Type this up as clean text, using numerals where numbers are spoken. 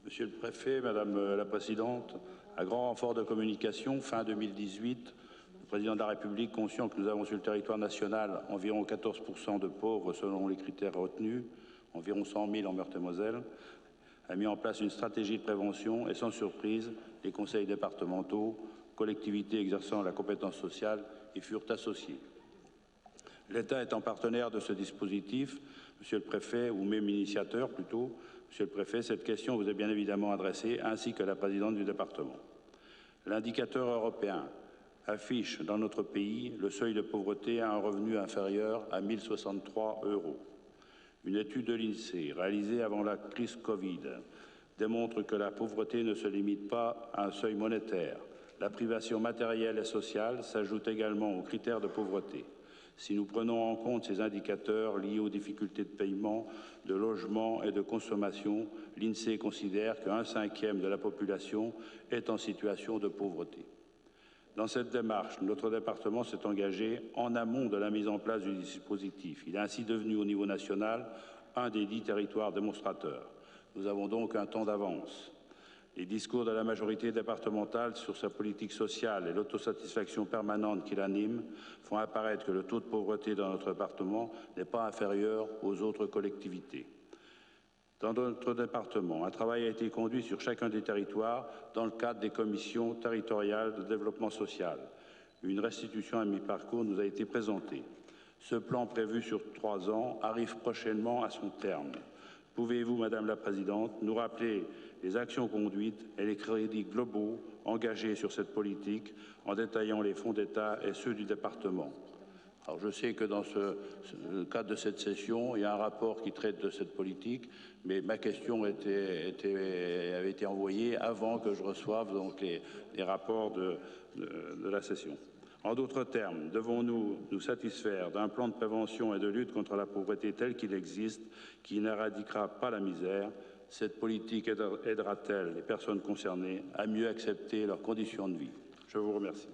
Monsieur le Préfet, Madame la Présidente, à grand renfort de communication, fin 2018, le Président de la République, conscient que nous avons sur le territoire national environ 14% de pauvres selon les critères retenus, environ 100 000 en Meurthe-et-Moselle, a mis en place une stratégie de prévention et sans surprise, les conseils départementaux, collectivités exerçant la compétence sociale y furent associés. L'État étant partenaire de ce dispositif, Monsieur le Préfet, ou même initiateur plutôt, Monsieur le Préfet, cette question vous est bien évidemment adressée, ainsi que la présidente du département. L'indicateur européen affiche dans notre pays le seuil de pauvreté à un revenu inférieur à 1 063 €. Une étude de l'INSEE, réalisée avant la crise Covid, démontre que la pauvreté ne se limite pas à un seuil monétaire. La privation matérielle et sociale s'ajoute également aux critères de pauvreté. Si nous prenons en compte ces indicateurs liés aux difficultés de paiement, de logement et de consommation, l'INSEE considère qu'un cinquième de la population est en situation de pauvreté. Dans cette démarche, notre département s'est engagé en amont de la mise en place du dispositif. Il est ainsi devenu au niveau national un des 10 territoires démonstrateurs. Nous avons donc un temps d'avance. Les discours de la majorité départementale sur sa politique sociale et l'autosatisfaction permanente qui l'anime font apparaître que le taux de pauvreté dans notre département n'est pas inférieur aux autres collectivités. Dans notre département, un travail a été conduit sur chacun des territoires dans le cadre des commissions territoriales de développement social. Une restitution à mi-parcours nous a été présentée. Ce plan prévu sur 3 ans arrive prochainement à son terme. Pouvez-vous, Madame la Présidente, nous rappeler les actions conduites et les crédits globaux engagés sur cette politique en détaillant les fonds d'État et ceux du département? Alors je sais que dans le cadre de cette session, il y a un rapport qui traite de cette politique, mais ma question avait été envoyée avant que je reçoive donc les rapports de la session. En d'autres termes, devons-nous nous satisfaire d'un plan de prévention et de lutte contre la pauvreté tel qu'il existe, qui n'éradiquera pas la misère? Cette politique aidera-t-elle les personnes concernées à mieux accepter leurs conditions de vie? Je vous remercie.